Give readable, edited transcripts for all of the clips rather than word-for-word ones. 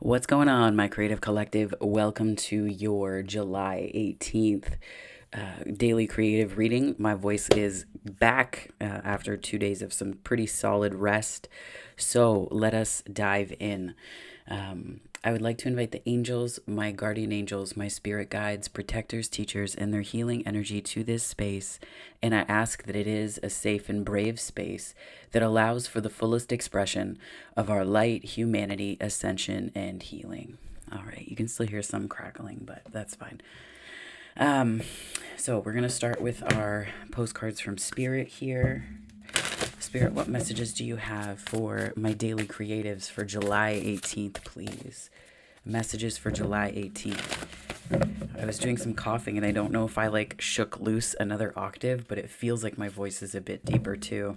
What's going on, my creative collective? Welcome to your July 18th daily creative reading. My voice is back after 2 days of some pretty solid rest. So let us dive in. I would like to invite the angels, my guardian angels, my spirit guides, protectors, teachers, and their healing energy to this space. And I ask that it is a safe and brave space that allows for the fullest expression of our light, humanity, ascension, and healing. All right, you can still hear some crackling, but that's fine. So we're going to start with our postcards from Spirit here. Spirit, what messages do you have for my daily creatives for July 18th, please? Messages for July 18th. I was doing some coughing and I don't know if I shook loose another octave, but it feels like my voice is a bit deeper too.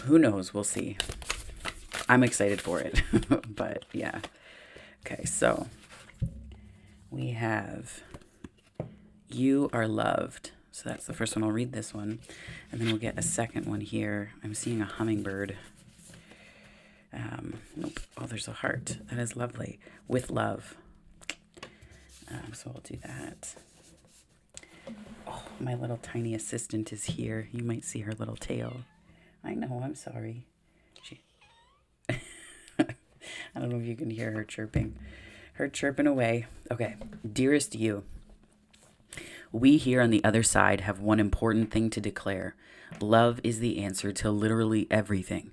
Who knows? We'll see. I'm excited for it, but yeah. Okay, so we have You Are Loved. So that's the first one. I'll read this one. And then we'll get a second one here. I'm seeing a hummingbird. Nope. Oh, there's a heart. That is lovely. With love. So I'll do that. Oh, my little tiny assistant is here. You might see her little tail. I know. I'm sorry. I don't know if you can hear her chirping. Her chirping away. Okay. Dearest you. We here on the other side have one important thing to declare. Love is the answer to literally everything.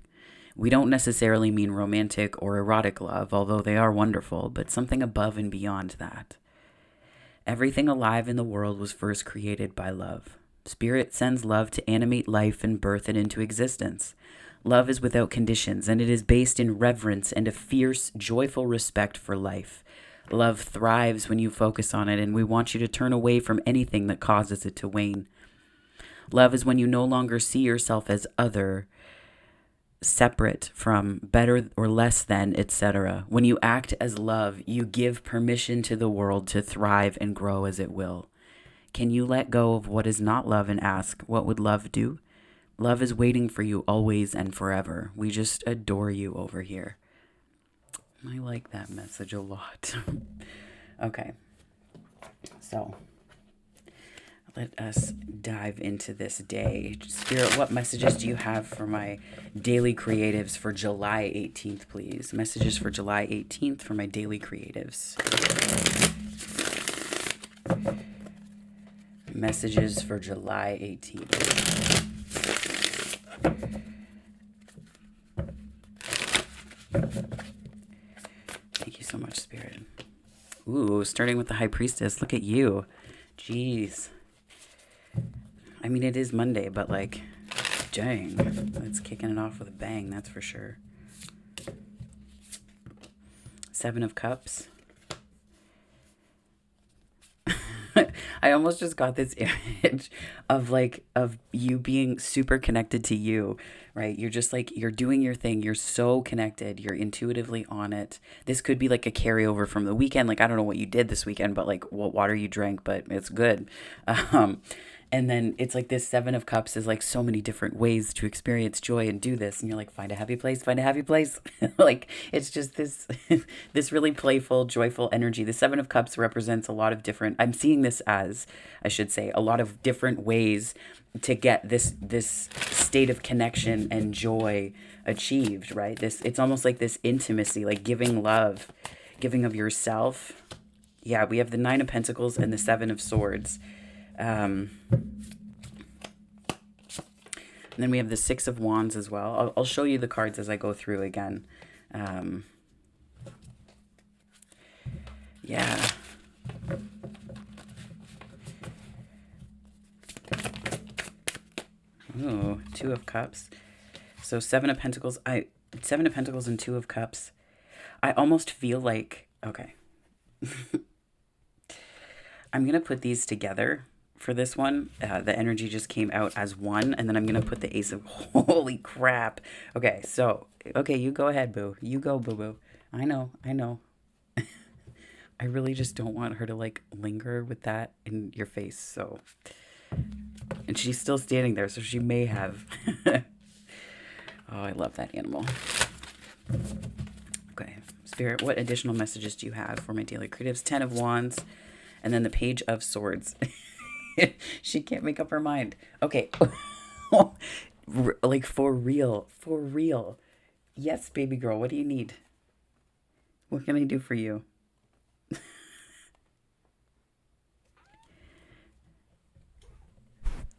We don't necessarily mean romantic or erotic love, although they are wonderful, but something above and beyond that. Everything alive in the world was first created by love. Spirit sends love to animate life and birth it into existence. Love is without conditions, and it is based in reverence and a fierce, joyful respect for life. Love thrives when you focus on it, and we want you to turn away from anything that causes it to wane. Love is when you no longer see yourself as other, separate from, better or less than, etc. When you act as love, you give permission to the world to thrive and grow as it will. Can you let go of what is not love and ask, what would love do? Love is waiting for you always and forever. We just adore you over here. I like that message a lot. Okay. So let us dive into this day. Spirit, what messages do you have for my daily creatives for July 18th, please? Messages for July 18th for my daily creatives. Messages for July 18th. Thank you so much, Spirit. Ooh, starting with the High Priestess. Look at you. Jeez. I mean, it is Monday, but dang. It's kicking it off with a bang, that's for sure. Seven of Cups. I almost just got this image of you being super connected to you, right? You're just you're doing your thing. You're so connected. You're intuitively on it. This could be like a carryover from the weekend. I don't know what you did this weekend, but what water you drank, but it's good. And then it's this Seven of Cups is so many different ways to experience joy and do this. And you're find a happy place, find a happy place. It's just this, this really playful, joyful energy. The Seven of Cups represents a lot of different, I'm seeing this as, I should say, a lot of different ways to get this state of connection and joy achieved, right? It's almost like this intimacy, giving love, giving of yourself. Yeah, we have the Nine of Pentacles and the Seven of Swords. And then we have the Six of Wands as well. I'll show you the cards as I go through again. Yeah. Ooh, Two of Cups. So Seven of Pentacles. Seven of Pentacles and Two of Cups. I almost feel okay. I'm going to put these together. For this one, the energy just came out as one, and then I'm going to put the Ace of... Holy crap. Okay, so... Okay, you go ahead, boo. You go, boo-boo. I know. I really just don't want her to, linger with that in your face, so... And she's still standing there, so she may have... Oh, I love that animal. Okay, Spirit, what additional messages do you have for my daily creatives? 10 of Wands, and then the Page of Swords. She can't make up her mind. Okay. Like, for real. For real. Yes, baby girl, what do you need? What can I do for you?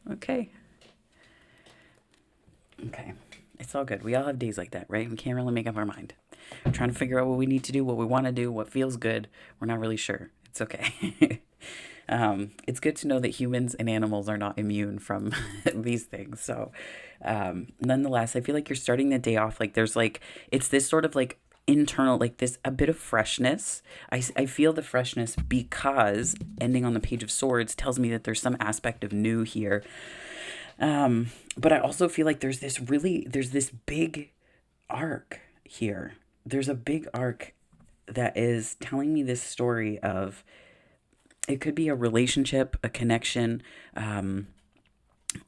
Okay. Okay. It's all good. We all have days like that, right? We can't really make up our mind. We're trying to figure out what we need to do, what we want to do, what feels good. We're not really sure. It's okay. It's good to know that humans and animals are not immune from these things. So, nonetheless, I feel like you're starting the day off like there's like, it's this sort of like internal, like this, a bit of freshness. I feel the freshness because ending on the Page of Swords tells me that there's some aspect of new here. But I also feel like there's this big arc here. There's a big arc that is telling me this story of, it could be a relationship, a connection,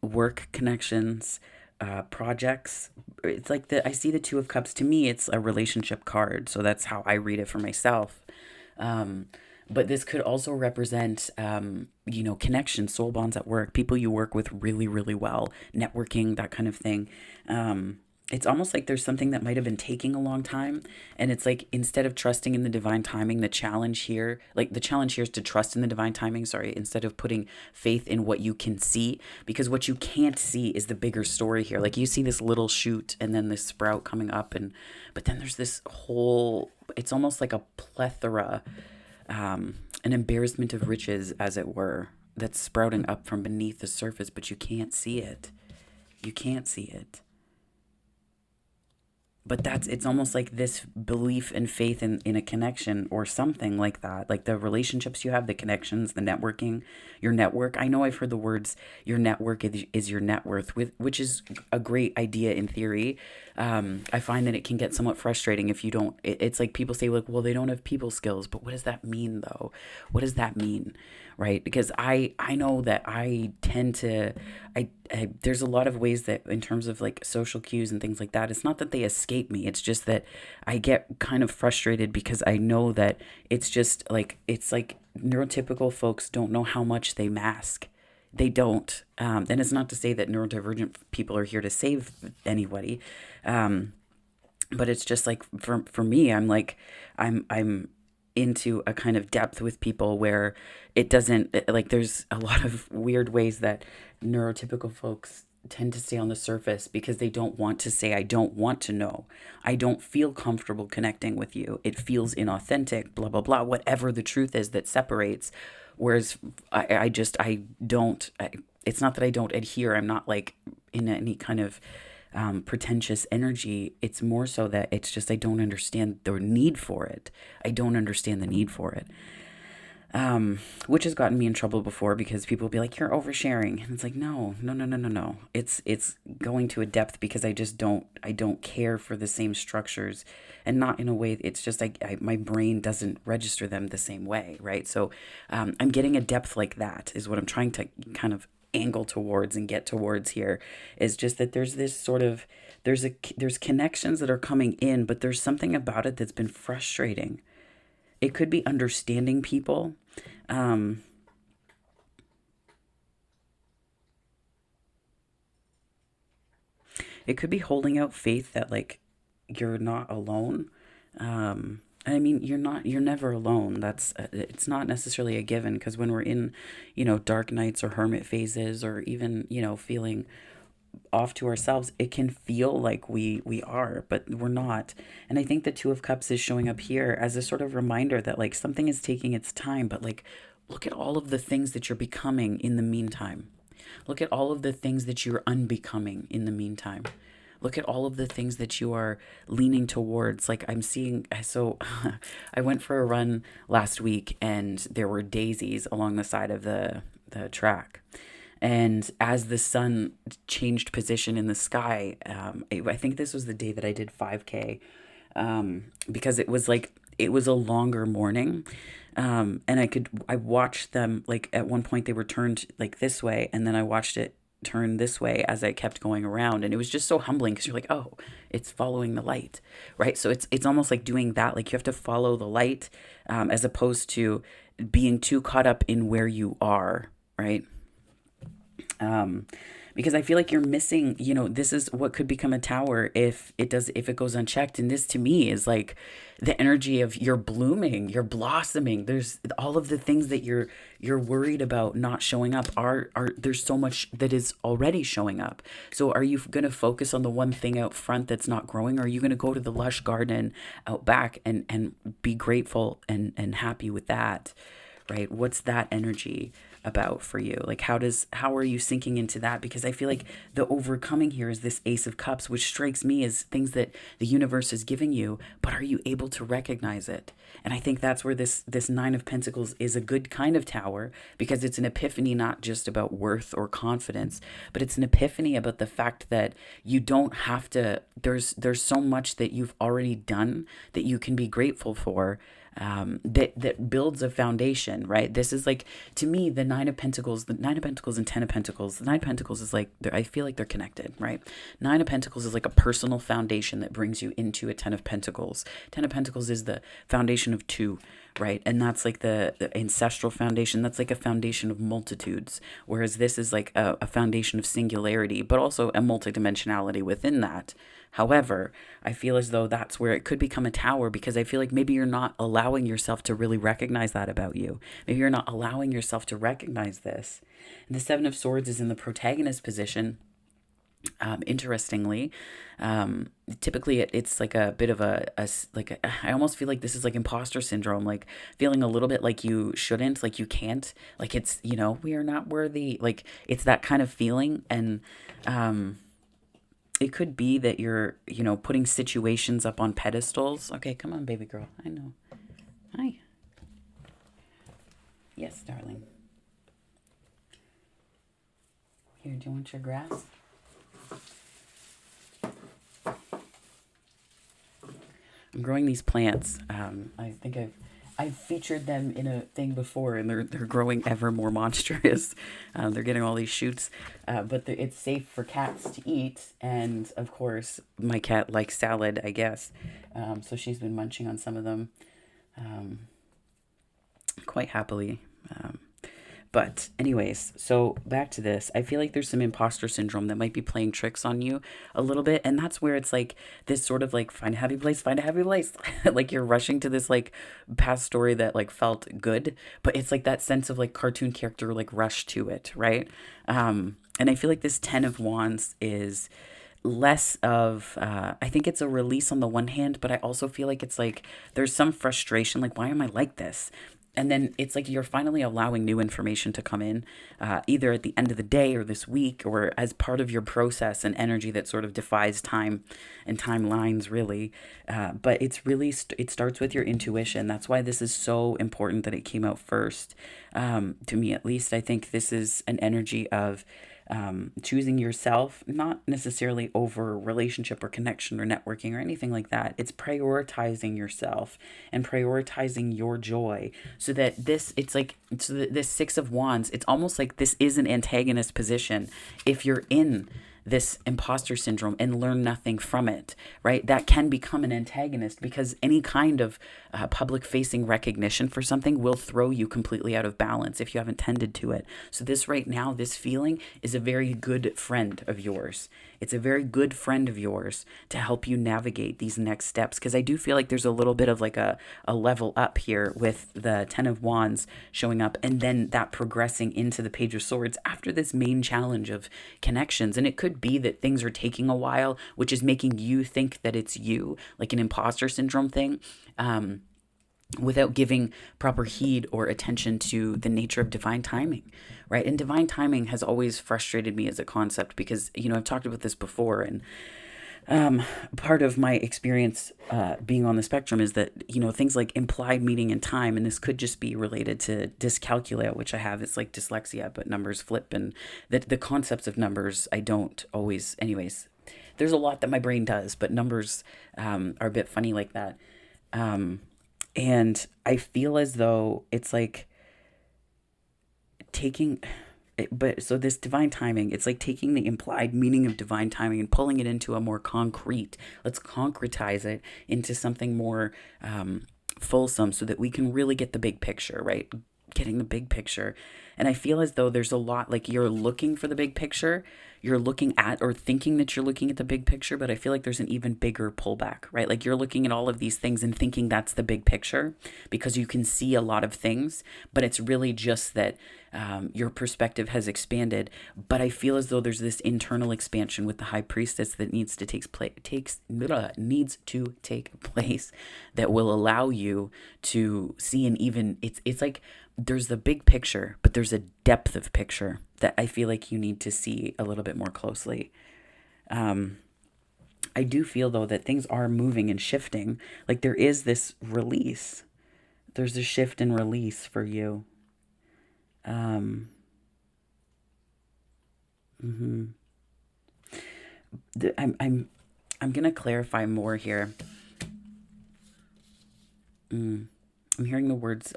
work connections, projects. It's like I see the Two of Cups. To me, it's a relationship card. So that's how I read it for myself. But this could also represent, connections, soul bonds at work, people you work with really, really well, networking, that kind of thing. It's almost like there's something that might have been taking a long time. And it's like, instead of trusting in the divine timing, the challenge here is to trust in the divine timing, instead of putting faith in what you can see, because what you can't see is the bigger story here. Like, you see this little shoot and then this sprout coming up, but then there's this whole, it's almost like a plethora, an embarrassment of riches, as it were, that's sprouting up from beneath the surface, but you can't see it. You can't see it. But it's almost like this belief and faith in a connection or something like that. Like the relationships you have, the connections, the networking, your network. I know I've heard the words, your network is your net worth, which is a great idea in theory. I find that it can get somewhat frustrating if you don't, it's like people say, like, well, they don't have people skills, but what does that mean though? What does that mean? Right? Because I know that I tend to, there's a lot of ways that, in terms of like social cues and things like that, it's not that they escape me. It's just that I get kind of frustrated because I know that it's just like, it's like neurotypical folks don't know how much they mask. They don't. And it's not to say that neurodivergent people are here to save anybody. But it's just like, for me, I'm like, I'm into a kind of depth with people where it doesn't, like, there's a lot of weird ways that neurotypical folks tend to stay on the surface because they don't want to say, I don't want to know. I don't feel comfortable connecting with you. It feels inauthentic, blah, blah, blah, whatever the truth is that separates. Whereas I don't, it's not that I don't adhere. I'm not like in any kind of pretentious energy. It's more so that it's just, I don't understand the need for it. I don't understand the need for it. Which has gotten me in trouble before because people will be like, you're oversharing. And it's like, no. It's going to a depth because I don't care for the same structures, and not in a way, it's just like, my brain doesn't register them the same way. Right. So, I'm getting a depth like that is what I'm trying to kind of angle towards and get towards here, is just that there's this sort of, there's connections that are coming in, but there's something about it that's been frustrating. It could be understanding people. It could be holding out faith that, like, you're not alone. And I mean, you're never alone. It's not necessarily a given, because when we're in, dark nights or hermit phases, or even, feeling off to ourselves, it can feel like we are, but we're not. And I think the Two of Cups is showing up here as a sort of reminder that, like, something is taking its time, but, like, look at all of the things that you're becoming in the meantime. Look at all of the things that you're unbecoming in the meantime. Look at all of the things that you are leaning towards. Like, I'm seeing, so I went for a run last week and there were daisies along the side of the track. And as the sun changed position in the sky, I think this was the day that I did 5K, because it was a longer morning. And I watched them, like, at one point they were turned like this way, and then I watched it turn this way as I kept going around. And it was just so humbling because you're like, oh, it's following the light, right? So it's almost like doing that. Like you have to follow the light, as opposed to being too caught up in where you are, right? um, because I feel like you're missing, this is what could become a tower if it goes unchecked. And this to me is like the energy of you're blooming, you're blossoming. There's all of the things that you're worried about not showing up are there's so much that is already showing up. So are you going to focus on the one thing out front that's not growing? Or are you going to go to the lush garden out back and be grateful and happy with that? Right? What's that energy about for you? Like how are you sinking into that? Because I feel like the overcoming here is this Ace of Cups, which strikes me as things that the universe is giving you, but are you able to recognize it? And I think that's where this Nine of Pentacles is a good kind of tower, because it's an epiphany, not just about worth or confidence, but it's an epiphany about the fact that you don't have to, there's so much that you've already done that you can be grateful for, that builds a foundation, right? This is like, to me, the Nine of Pentacles and Ten of Pentacles. The Nine of Pentacles is like, I feel like they're connected, right? Nine of Pentacles is like a personal foundation that brings you into a Ten of Pentacles. Ten of Pentacles is the foundation of two, right? And that's like the ancestral foundation. That's like a foundation of multitudes. Whereas this is like a foundation of singularity, but also a multidimensionality within that. However, I feel as though that's where it could become a tower, because I feel like maybe you're not allowing yourself to really recognize that about you. Maybe you're not allowing yourself to recognize this. And the Seven of Swords is in the protagonist position. Interestingly, typically it's like a bit of I almost feel like this is like imposter syndrome, like feeling a little bit like you shouldn't, like you can't, like it's, we are not worthy. Like it's that kind of feeling. And, it could be that you're, putting situations up on pedestals. Okay, come on, baby girl. I know. Hi. Yes, darling. Here, do you want your grass? I'm growing these plants. I think I've featured them in a thing before, and they're growing ever more monstrous. They're getting all these shoots, but it's safe for cats to eat. And of course, my cat likes salad, I guess. So she's been munching on some of them quite happily. But anyways, so back to this. I feel like there's some imposter syndrome that might be playing tricks on you a little bit. And that's where it's like this sort of like find a happy place. Like you're rushing to this like past story that like felt good, but it's like that sense of like cartoon character, like rush to it, right? And I feel like this Ten of Wands is less of I think it's a release on the one hand, but I also feel like it's like there's some frustration, like why am I like this? And then it's like you're finally allowing new information to come in, either at the end of the day or this week, or as part of your process and energy that sort of defies time and timelines, really. But it's really, it starts with your intuition. That's why this is so important that it came out first. To me, at least, I think this is an energy of choosing yourself, not necessarily over relationship or connection or networking or anything like that. It's prioritizing yourself and prioritizing your joy, so that this Six of Wands, it's almost like this is an antagonist position if you're in this imposter syndrome and learn nothing from it, right? That can become an antagonist, because any kind of public facing recognition for something will throw you completely out of balance if you haven't tended to it. So this right now, this feeling is a very good friend of yours. It's a very good friend of yours to help you navigate these next steps, because I do feel like there's a little bit of like a level up here with the Ten of Wands showing up, and then that progressing into the Page of Swords after this main challenge of connections. And it could be that things are taking a while, which is making you think that it's you, like an imposter syndrome thing. Without giving proper heed or attention to the nature of divine timing, right? And divine timing has always frustrated me as a concept, because, I've talked about this before, and part of my experience being on the spectrum is that, things like implied meaning and time, and this could just be related to dyscalculia, which I have. It's like dyslexia, but numbers flip, and the concepts of numbers, I don't always, anyways. There's a lot that my brain does, but numbers are a bit funny like that. And I feel as though it's like But so this divine timing, it's like taking the implied meaning of divine timing and pulling it into a more concrete. Let's concretize it into something more fulsome so that we can really get the big picture, right? Getting the big picture. And I feel as though there's a lot, like you're looking for the big picture, you're looking at or thinking that you're looking at the big picture, but I feel like there's an even bigger pullback, right? Like you're looking at all of these things and thinking that's the big picture because you can see a lot of things, but it's really just that your perspective has expanded. But I feel as though there's this internal expansion with the high priestess that needs to take place that will allow you to see an even, it's like there's the big picture, but there's a depth of picture that I feel like you need to see a little bit more closely. I do feel though that things are moving and shifting. Like there is this release. There's a shift and release for you. I'm gonna clarify more here. I'm hearing the words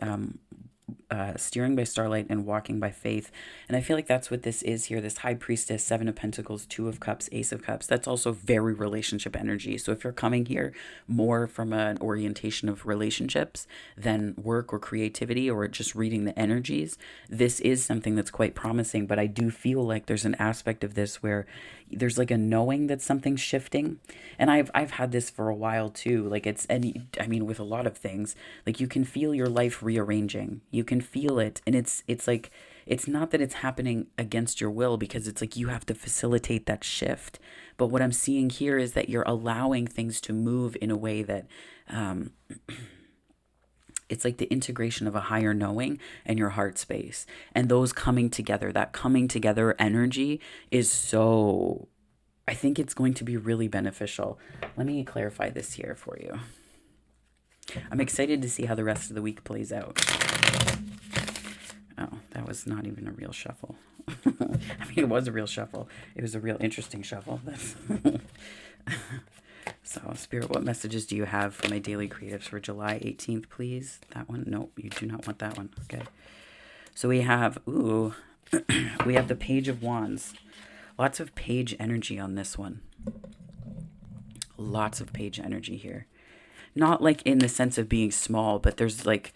steering by starlight and walking by faith. And I feel like that's what this is here. This high priestess, 7 of pentacles, 2 of cups, ace of cups. That's also very relationship energy. So if you're coming here more from an orientation of relationships than work or creativity or just reading the energies, this is something that's quite promising. But I do feel like there's an aspect of this where there's like a knowing that something's shifting. And I've had this for a while too. Like it's, and I mean, with a lot of things, like you can feel your life rearranging. You can feel it. And it's like, it's not that it's happening against your will because it's like you have to facilitate that shift. But what I'm seeing here is that you're allowing things to move in a way that, it's like the integration of a higher knowing and your heart space and those coming together. That coming together energy is so, I think it's going to be really beneficial. Let me clarify this here for you. I'm excited to see how the rest of the week plays out. Oh, that was not even a real shuffle. I mean, it was a real shuffle. It was a real interesting shuffle. That's So, Spirit, what messages do you have for my daily creatives for July 18th, please? That one? Nope, you do not want that one. Okay. So we have, we have the Page of Wands. Lots of page energy on this one. Lots of page energy here. Not like in the sense of being small, but there's like,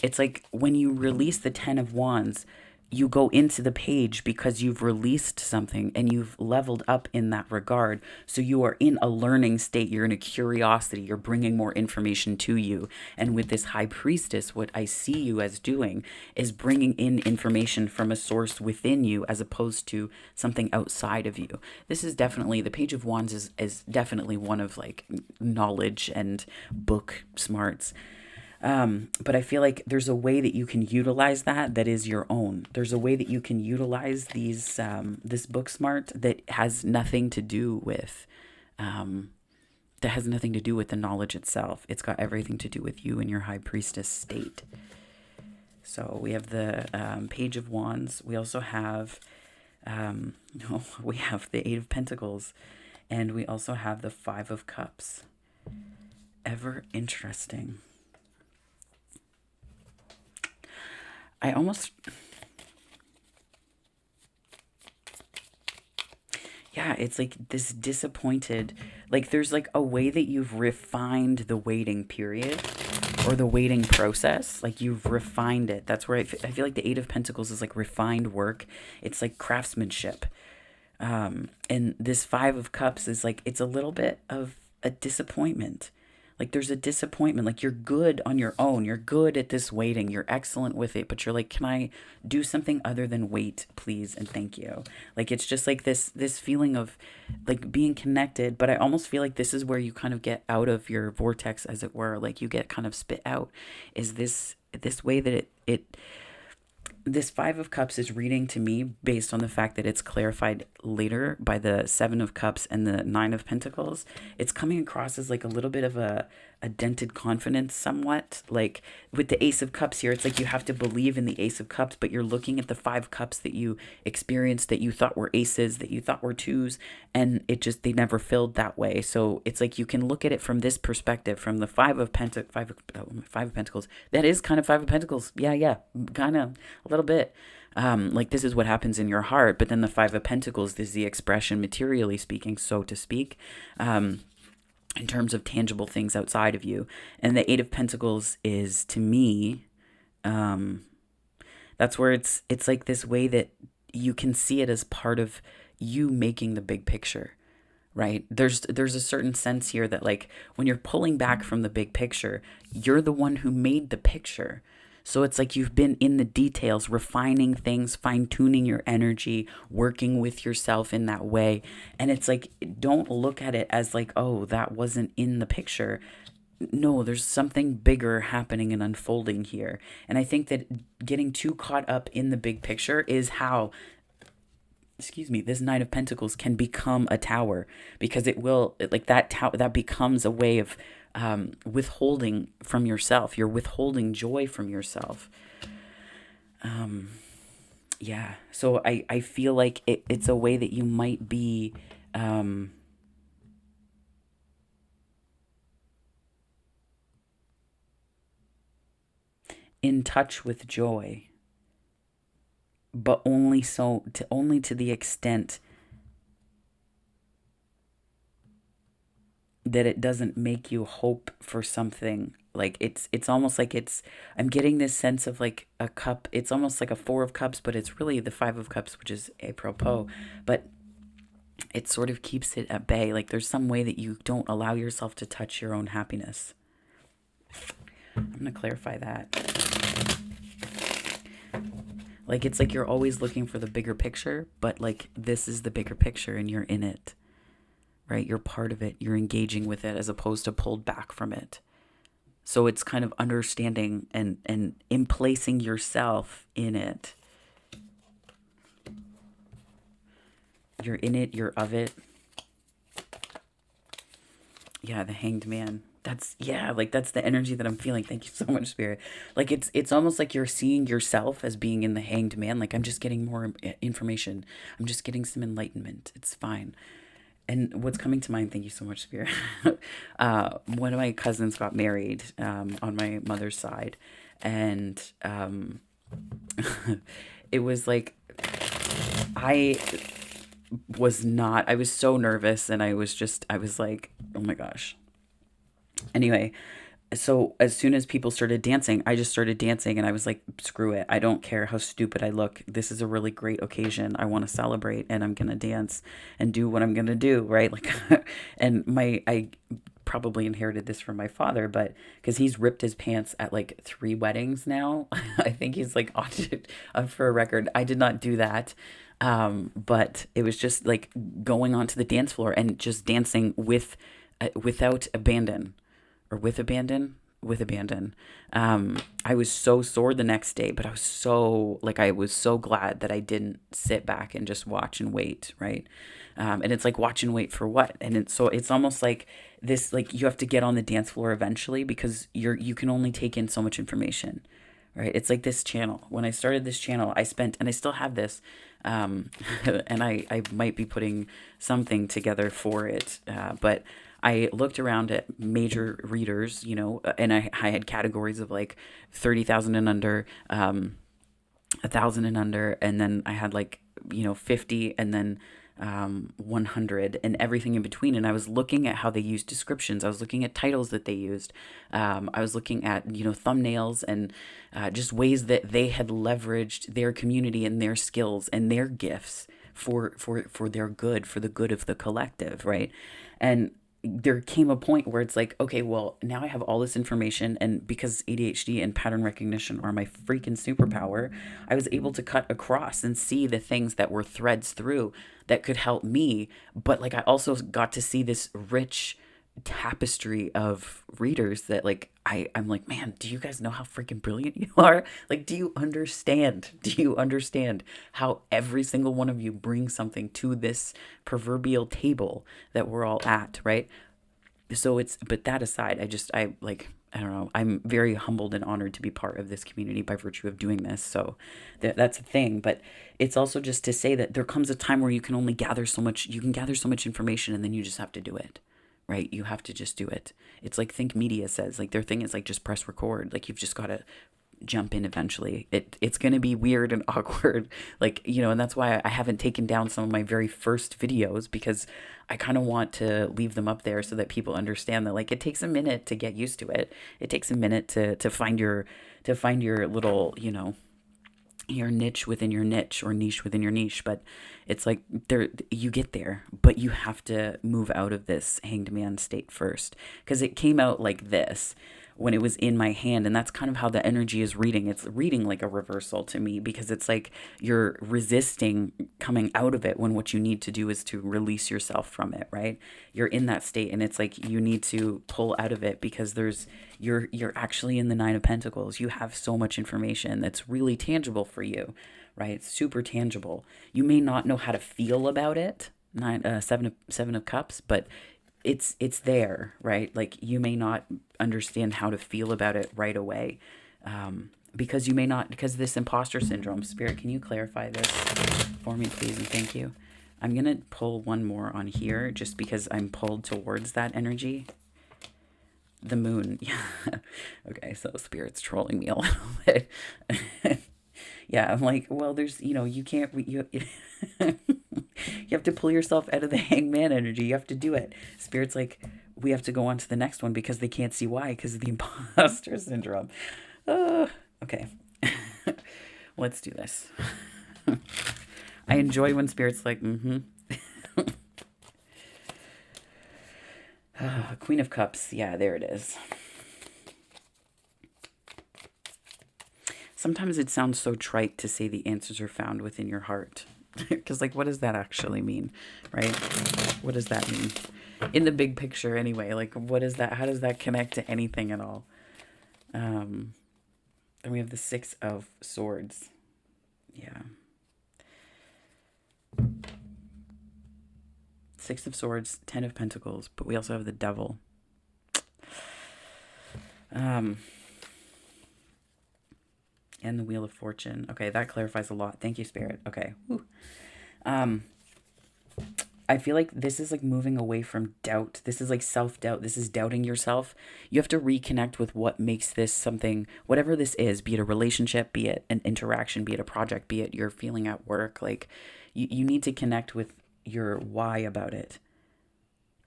it's like when you release the 10 of Wands, you go into the page because you've released something and you've leveled up in that regard. So you are in a learning state. You're in a curiosity. You're bringing more information to you. And with this high priestess, what I see you as doing is bringing in information from a source within you as opposed to something outside of you. This is definitely, the Page of Wands is definitely one of like knowledge and book smarts. But I feel like there's a way that you can utilize that is your own. There's a way that you can utilize these, this book smart that has nothing to do with, the knowledge itself. It's got everything to do with you and your high priestess state. So we have the, Page of Wands. We also have, we have the 8 of Pentacles, and we also have the 5 of Cups. Ever interesting. It's like this disappointed, like there's like a way that you've refined the waiting period or the waiting process. Like you've refined it. That's where I feel like the 8 of Pentacles is like refined work. It's like craftsmanship. And this 5 of Cups is like, it's a little bit of a disappointment. Like there's a disappointment, like you're good on your own. You're good at this waiting. You're excellent with it, but you're like, can I do something other than wait, please? And thank you. Like, it's just like this feeling of like being connected, but I almost feel like this is where you kind of get out of your vortex, as it were. Like you get kind of spit out, is this way that this 5 of Cups is reading to me based on the fact that it's clarified later by the 7 of Cups and the 9 of Pentacles. It's coming across as like a little bit of a dented confidence somewhat. Like with the Ace of Cups here, it's like you have to believe in the Ace of Cups, but you're looking at the 5 Cups that you experienced that you thought were aces, that you thought were 2s, and they never filled that way. So it's like you can look at it from this perspective, from the 5 of Pentacles. That is kind of 5 of Pentacles. Yeah, kind of a little bit. Like this is what happens in your heart. But then the Five of Pentacles is the expression, materially speaking, so to speak, in terms of tangible things outside of you. And the Eight of Pentacles is, to me, that's where it's like this way that you can see it as part of you making the big picture, right? There's a certain sense here that like when you're pulling back from the big picture, you're the one who made the picture. So it's like you've been in the details, refining things, fine-tuning your energy, working with yourself in that way. And it's like, don't look at it as like, oh, that wasn't in the picture. No, there's something bigger happening and unfolding here. And I think that getting too caught up in the big picture is how, excuse me, this Nine of Pentacles can become a tower, because it will, like that tower, that becomes a way of withholding from yourself. You're withholding joy from yourself. Yeah. So I feel like it's a way that you might be in touch with joy, but only to the extent that it doesn't make you hope for something. Like it's almost like I'm getting this sense of like a cup. It's almost like a Four of Cups, but it's really the Five of Cups, which is apropos. But it sort of keeps it at bay. Like there's some way that you don't allow yourself to touch your own happiness. I'm going to clarify that. Like it's like you're always looking for the bigger picture, but like this is the bigger picture and you're in it, right? You're part of it. You're engaging with it as opposed to pulled back from it. So it's kind of understanding and in placing yourself in it. You're in it, you're of it. Yeah, the Hanged Man. That's the energy that I'm feeling. Thank you so much, Spirit. Like it's almost like you're seeing yourself as being in the Hanged Man. Like I'm just getting more information. I'm just getting some enlightenment. It's fine. And what's coming to mind, thank you so much, Spirit. One of my cousins got married on my mother's side. And it was like, I was so nervous, and I was like, oh my gosh. Anyway, so as soon as people started dancing, I just started dancing, and I was like, screw it. I don't care how stupid I look. This is a really great occasion. I want to celebrate, and I'm going to dance and do what I'm going to do, right? Like, and I probably inherited this from my father, but because he's ripped his pants at like 3 weddings now. I think he's like up for a record. I did not do that. But it was just like going onto the dance floor and just dancing without abandon. Or with abandon? With abandon. I was so sore the next day, but I was so glad that I didn't sit back and just watch and wait, right? And it's like watch and wait for what? And it's almost like this, like you have to get on the dance floor eventually, because you can only take in so much information, right? It's like this channel. When I started this channel, and I still have this, and I might be putting something together for it, but I looked around at major readers, and I had categories of like 30,000 and under, 1,000 and under, and then I had like, 50, and then 100, and everything in between. And I was looking at how they used descriptions. I was looking at titles that they used. I was looking at, thumbnails and just ways that they had leveraged their community and their skills and their gifts for their good, for the good of the collective, right? And there came a point where it's like, okay, well, now I have all this information, and because ADHD and pattern recognition are my freaking superpower, I was able to cut across and see the things that were threads through that could help me. But like I also got to see this rich tapestry of readers that like I'm like, man, do you guys know how freaking brilliant you are? Like, do you understand how every single one of you brings something to this proverbial table that we're all at, right? So but that aside, I don't know, I'm very humbled and honored to be part of this community by virtue of doing this. So that's a thing. But it's also just to say that there comes a time where you can gather so much information, and then you just have to do it. Right? You have to just do it. It's like Think Media says, like their thing is like just press record. Like you've just got to jump in eventually. It's going to be weird and awkward, like, and that's why I haven't taken down some of my very first videos, because I kind of want to leave them up there so that people understand that, like, it takes a minute to get used to it. It takes a minute to find your little, your niche within your niche, or niche within your niche. But it's like, you get there, but you have to move out of this hanged man state first, because it came out like this when it was in my hand, and that's kind of how the energy is reading. It's reading like a reversal to me, because it's like you're resisting coming out of it, when what you need to do is to release yourself from it, right? You're in that state, and it's like you need to pull out of it, because you're actually in the Nine of Pentacles. You have so much information that's really tangible for you, right? It's super tangible. You may not know how to feel about it, Seven of Cups, but it's there, right? Like, you may not understand how to feel about it right away, because you may not, because this imposter syndrome. Spirit, can you clarify this for me, please? And thank you. I'm going to pull one more on here, just because I'm pulled towards that energy. The moon. Yeah. Okay, so Spirit's trolling me a little bit. Yeah, I'm like, well, there's, you can't, you have to pull yourself out of the hangman energy. You have to do it. Spirit's like, we have to go on to the next one, because they can't see why, because of the imposter syndrome. Okay. Let's do this. I enjoy when Spirit's like, Queen of Cups. Yeah, there it is. Sometimes it sounds so trite to say the answers are found within your heart. Because, like, what does that actually mean, right? What does that mean? In the big picture, anyway, like, what is that? How does that connect to anything at all? Then we have the Six of Swords. Yeah. Six of Swords, Ten of Pentacles, but we also have the Devil. And the Wheel of Fortune. Okay, that clarifies a lot. Thank you, Spirit. Okay. Woo. I feel like this is like moving away from doubt. This is like self-doubt. This is doubting yourself. You have to reconnect with what makes this something, whatever this is, be it a relationship, be it an interaction, be it a project, be it your feeling at work. Like, you need to connect with your why about it.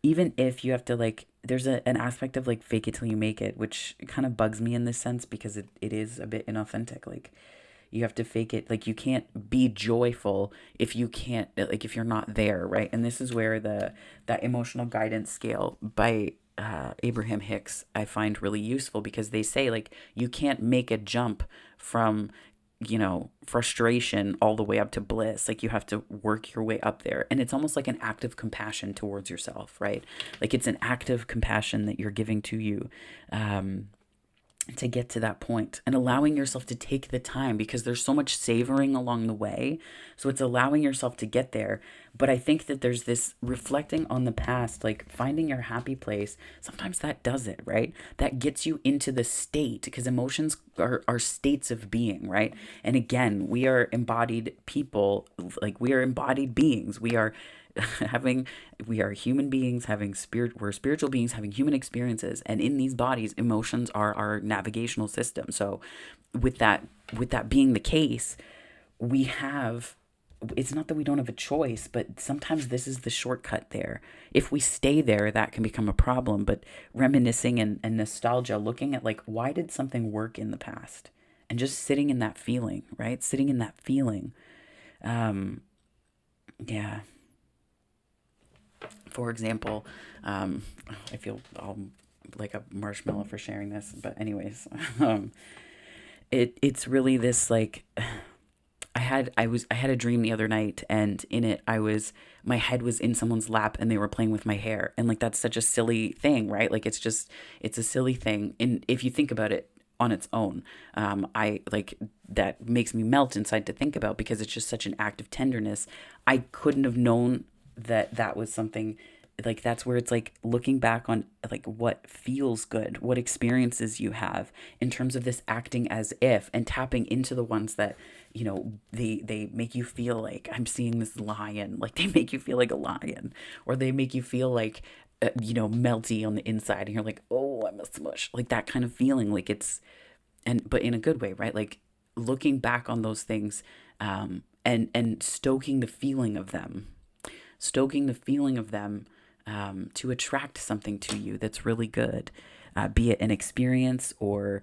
Even if you have to, like, there's an aspect of, like, fake it till you make it, which kind of bugs me in this sense, because it is a bit inauthentic. Like, you have to fake it. Like, you can't be joyful if you can't, like, if you're not there, right? And this is where that emotional guidance scale by Abraham Hicks I find really useful, because they say, like, you can't make a jump from frustration all the way up to bliss. Like, you have to work your way up there. And it's almost like an act of compassion towards yourself, right? Like, it's an act of compassion that you're giving to you, to get to that point, and allowing yourself to take the time, because there's so much savoring along the way. So it's allowing yourself to get there. But I think that there's this reflecting on the past, like finding your happy place. Sometimes that does it, right? That gets you into the state, because emotions are states of being, right? And again, we are embodied people, like, we are embodied beings. We are human beings having we're spiritual beings having human experiences, and in these bodies, emotions are our navigational system. So with that being the case, it's not that we don't have a choice, but sometimes this is the shortcut there. If we stay there, that can become a problem. But reminiscing and nostalgia, looking at, like, why did something work in the past, and just sitting in that feeling, right? Sitting in that feeling. Yeah. For example, I feel all like a marshmallow for sharing this, but anyways, it's really this, like, I had a dream the other night, and in it my head was in someone's lap, and they were playing with my hair. And, like, that's such a silly thing, right? Like, it's a silly thing. And if you think about it on its own, that makes me melt inside to think about, because it's just such an act of tenderness. I couldn't have known that was something, like, that's where it's like looking back on, like, what feels good, what experiences you have in terms of this acting as if, and tapping into the ones that, they make you feel like, I'm seeing this lion, like, they make you feel like a lion, or they make you feel like, melty on the inside, and you're like, oh, I'm a smush, like that kind of feeling. Like, it's but in a good way, right? Like looking back on those things, and stoking the feeling of them, stoking the feeling of them, to attract something to you that's really good, be it an experience or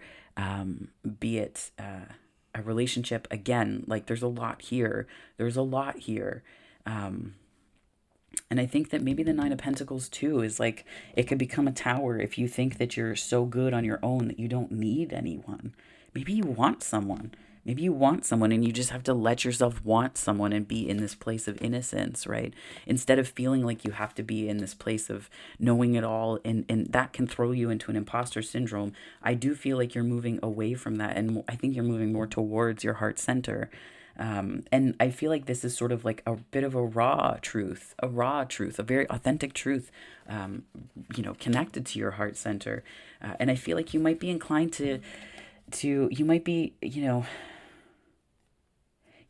be it a relationship. Again, like there's a lot here. There's a lot here. And I think that maybe the Nine of Pentacles too is like it could become a tower if you think that you're so good on your own that you don't need anyone. Maybe you want someone. Maybe you want someone and you just have to let yourself want someone and be in this place of innocence, right? Instead of feeling like you have to be in this place of knowing it all, and that can throw you into an imposter syndrome. I do feel like you're moving away from that, and I think you're moving more towards your heart center. And I feel like this is sort of like a bit of a raw truth, a very authentic truth, connected to your heart center. And I feel like you might be inclined you might be, you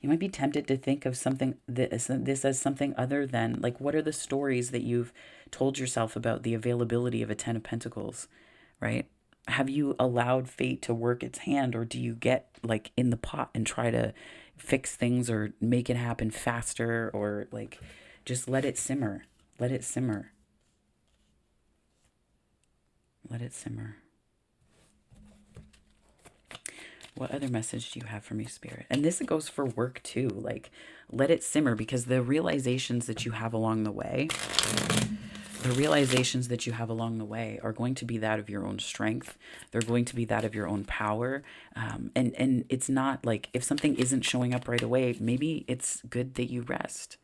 might be tempted to think of this as something other than, like, what are the stories that you've told yourself about the availability of a Ten of Pentacles, right? Have you allowed fate to work its hand, or do you get like in the pot and try to fix things or make it happen faster, or like just let it simmer? Let it simmer. Let it simmer. What other message do you have for me, Spirit? And this goes for work too. Like, let it simmer, because the realizations that you have along the way, are going to be that of your own strength. They're going to be that of your own power. And it's not like, if something isn't showing up right away, maybe it's good that you rest.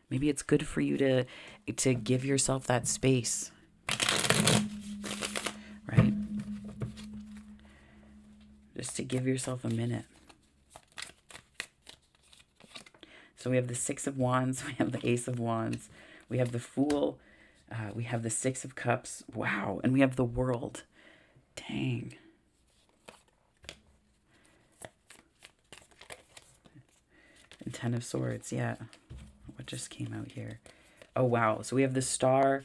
Maybe it's good for you to give yourself that space, right? Just to give yourself a minute. So we have the Six of Wands, we have the Ace of Wands, we have the Fool, we have the Six of Cups, wow, and we have the World. Dang. And Ten of Swords, yeah. What just came out here? Oh, wow. So we have the Star,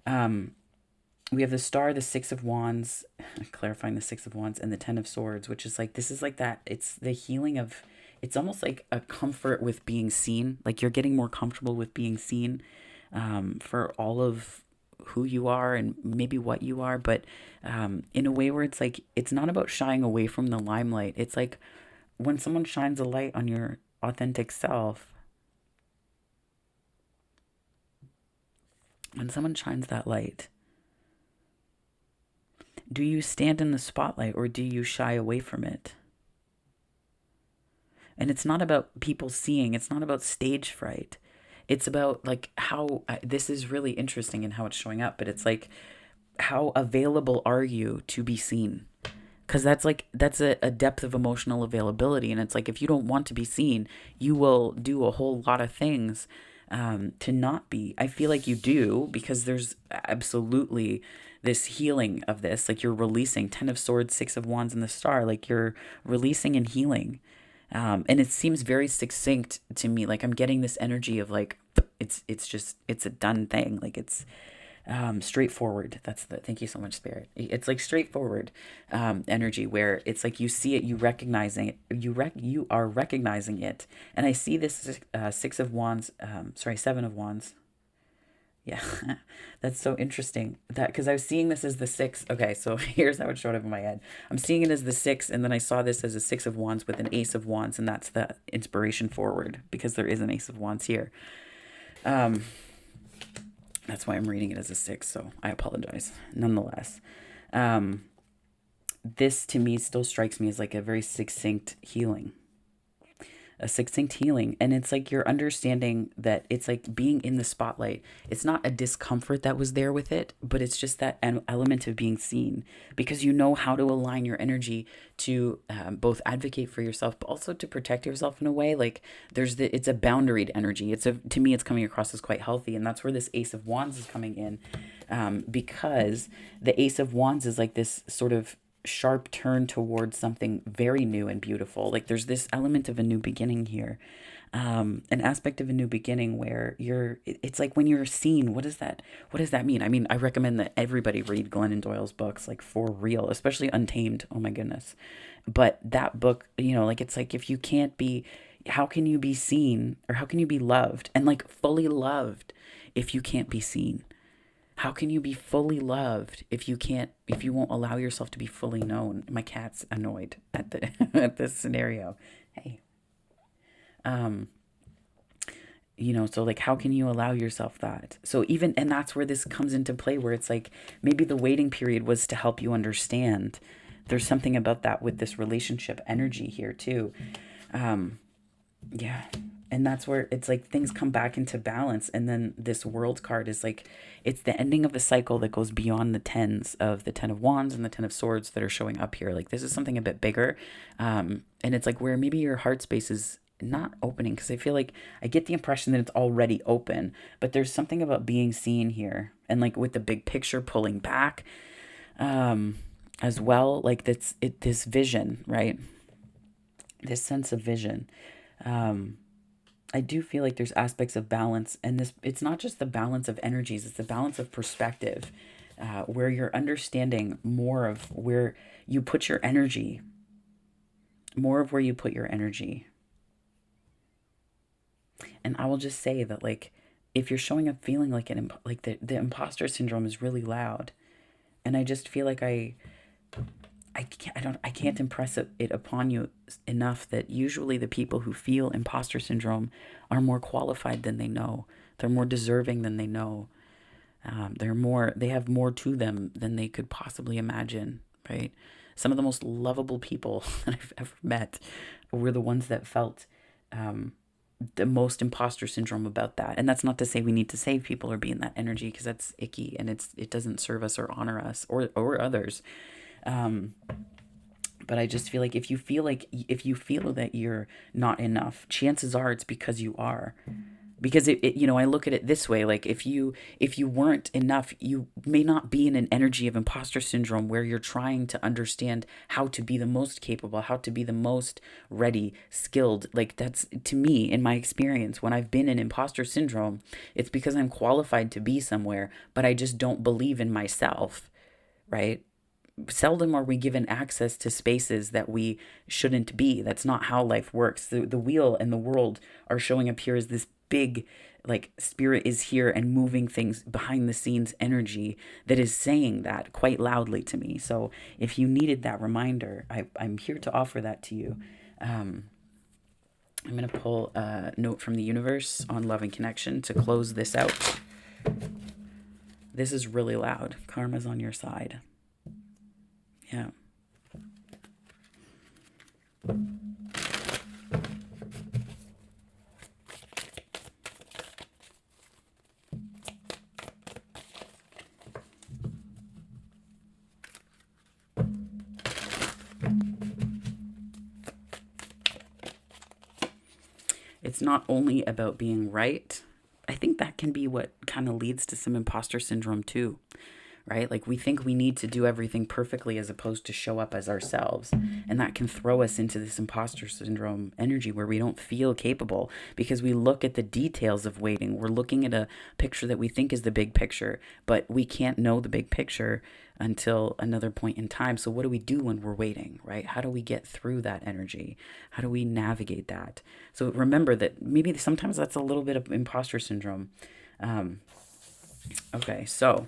the Six of Wands, clarifying the Six of Wands, and the Ten of Swords, which is like, this is like that. It's the healing of, it's almost like a comfort with being seen. Like you're getting more comfortable with being seen, for all of who you are and maybe what you are, but in a way where it's like, it's not about shying away from the limelight. It's like when someone shines a light on your authentic self, when someone shines that light, do you stand in the spotlight or do you shy away from it? And it's not about people seeing. It's not about stage fright. It's about like how, this is really interesting in how it's showing up, but it's like, how available are you to be seen? Because that's a depth of emotional availability. And it's like, if you don't want to be seen, you will do a whole lot of things to not be. I feel like you do, because there's absolutely this healing of this. Like you're releasing. Ten of Swords, Six of Wands, and the Star. Like you're releasing and healing. And it seems very succinct to me. Like I'm getting this energy of like, it's a done thing. Like it's straightforward. Thank you so much, Spirit. It's like straightforward energy where it's like you see it, you recognizing it, you are recognizing it. And I see this Six of Wands, Seven of Wands. Yeah, that's so interesting. That because I was seeing this as the six. Okay, so here's how it showed up in my head. I'm seeing it as the six, and then I saw this as a Six of Wands with an Ace of Wands, and that's the inspiration forward, because there is an Ace of Wands here. That's why I'm reading it as a six, so I apologize. Nonetheless, this to me still strikes me as like a very succinct healing. And it's like you're understanding that it's like being in the spotlight. It's not a discomfort that was there with it, but it's just that element of being seen, because you know how to align your energy to both advocate for yourself, but also to protect yourself in a way. Like it's a boundaried energy. To me, it's coming across as quite healthy. And that's where this Ace of Wands is coming in, because the Ace of Wands is like this sort of sharp turn towards something very new and beautiful. Like there's this element of a new beginning here. an aspect of a new beginning where it's like when you're seen, what does that mean? I mean, I recommend that everybody read Glennon Doyle's books, like for real, especially Untamed. Oh my goodness. But that book, like it's like if you can't be, how can you be seen or how can you be loved and like fully loved if you can't be seen? How can you be fully loved if you won't allow yourself to be fully known? My cat's annoyed at the at this scenario. Hey. Um, so like how can you allow yourself that? So even and that's where this comes into play where it's like maybe the waiting period was to help you understand. There's something about that with this relationship energy here too. Um, yeah. And that's where it's like things come back into balance. And then this world card is like, it's the ending of a cycle that goes beyond the tens of the 10 of wands and the 10 of swords that are showing up here. Like this is something a bit bigger. And it's like where maybe your heart space is not opening. Cause I feel like I get the impression that it's already open, but there's something about being seen here. And like with the big picture pulling back, as well, like this vision, right? This sense of vision. I do feel like there's aspects of balance, and it's not just the balance of energies, it's the balance of perspective, where you're understanding more of where you put your energy, more of where you put your energy. And I will just say that, like, if you're showing up feeling like the imposter syndrome is really loud, and I just feel like I can't impress it upon you enough that usually the people who feel imposter syndrome are more qualified than they know. They're more deserving than they know. They have more to them than they could possibly imagine, right? Some of the most lovable people that I've ever met were the ones that felt the most imposter syndrome about that. And that's not to say we need to save people or be in that energy, because that's icky and it doesn't serve us or honor us or others. But I just feel like if you feel that you're not enough, chances are it's because you are. Because I look at it this way, like if you weren't enough, you may not be in an energy of imposter syndrome where you're trying to understand how to be the most capable, how to be the most ready, skilled. Like that's, to me, in my experience, when I've been in imposter syndrome, it's because I'm qualified to be somewhere, but I just don't believe in myself, right? Seldom are we given access to spaces that we shouldn't be. That's not how life works. The wheel and the world are showing up here as this big, like, spirit is here and moving things behind the scenes energy that is saying that quite loudly to me. So if you needed that reminder, I'm here to offer that to you. I'm going to pull a note from the universe on love and connection to close this out. This is really loud. Karma's on your side. Yeah. It's not only about being right. I think that can be what kind of leads to some imposter syndrome too. Right? Like we think we need to do everything perfectly as opposed to show up as ourselves. And that can throw us into this imposter syndrome energy where we don't feel capable because we look at the details of waiting. We're looking at a picture that we think is the big picture, but we can't know the big picture until another point in time. So what do we do when we're waiting, right? How do we get through that energy? How do we navigate that? So remember that maybe sometimes that's a little bit of imposter syndrome. Okay, so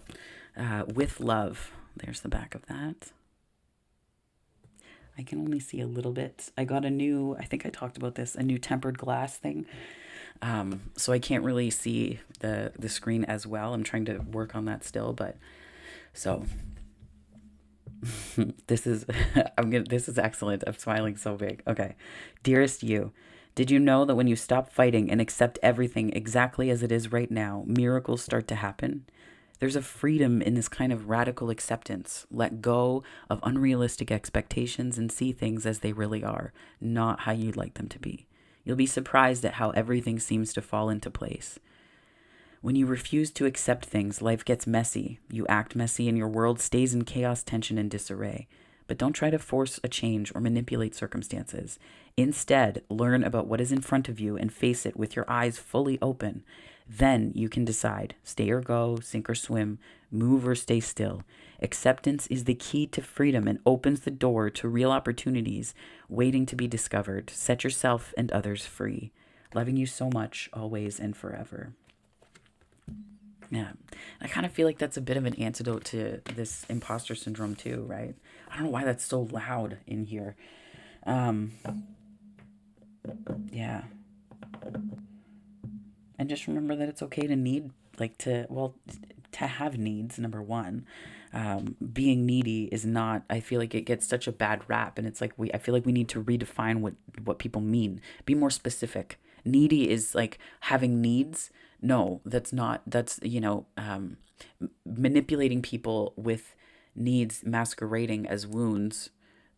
with love, there's the back of that. I can only see a little bit. I got I think I talked about this, a new tempered glass thing. So I can't really see the screen as well. I'm trying to work on that still, but so this is this is excellent. I'm smiling so big. Okay. Dearest you, did you know that when you stop fighting and accept everything exactly as it is right now, miracles start to happen? There's a freedom in this kind of radical acceptance. Let go of unrealistic expectations and see things as they really are, not how you'd like them to be. You'll be surprised at how everything seems to fall into place. When you refuse to accept things, life gets messy. You act messy and your world stays in chaos, tension, and disarray. but don't try to force a change or manipulate circumstances. Instead, learn about what is in front of you and face it with your eyes fully open. Then you can decide, stay or go, sink or swim, move or stay still. Acceptance is the key to freedom and opens the door to real opportunities waiting to be discovered. Set yourself and others free. Loving you so much, always and forever. Yeah, I kind of feel like that's a bit of an antidote to this imposter syndrome too, right? I don't know why that's so loud in here. Um, yeah. And just remember that it's okay to need, like, to have needs, number one. Being needy is not, I feel like it gets such a bad rap. And it's like, I feel like we need to redefine what people mean. Be more specific. Needy is like having needs. No, that's not, that's, manipulating people with needs masquerading as wounds,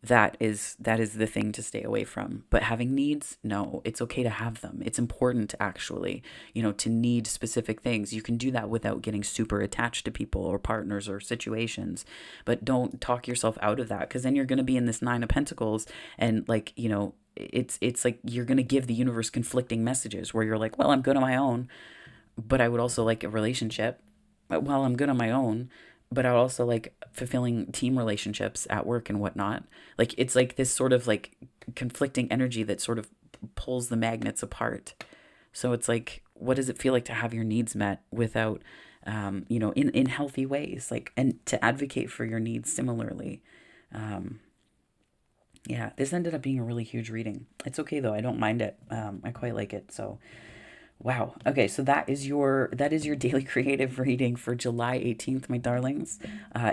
that is the thing to stay away from. But having needs, no, it's okay to have them. It's important actually, to need specific things. You can do that without getting super attached to people or partners or situations, but don't talk yourself out of that, because then you're going to be in this 9 of Pentacles and like, it's like you're going to give the universe conflicting messages where you're like, well, I'm good on my own, but I would also like a relationship. Well, I'm good on my own, but I also like fulfilling team relationships at work and whatnot. Like it's like this sort of like conflicting energy that sort of pulls the magnets apart. So it's like, what does it feel like to have your needs met without, in healthy ways, like, and to advocate for your needs similarly. Yeah, this ended up being a really huge reading. It's okay though. I don't mind it. I quite like it. So wow. Okay, so that is your daily creative reading for July 18th, my darlings.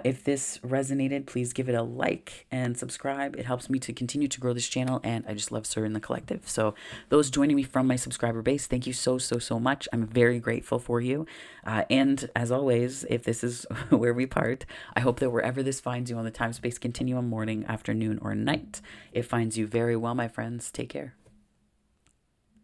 If this resonated, please give it a like and subscribe. It helps me to continue to grow this channel, and I just love serving the collective. So those joining me from my subscriber base, thank you so, so, so much. I'm very grateful for you. And as always, if this is where we part, I hope that wherever this finds you on the time-space continuum, morning, afternoon, or night, it finds you very well, my friends. Take care.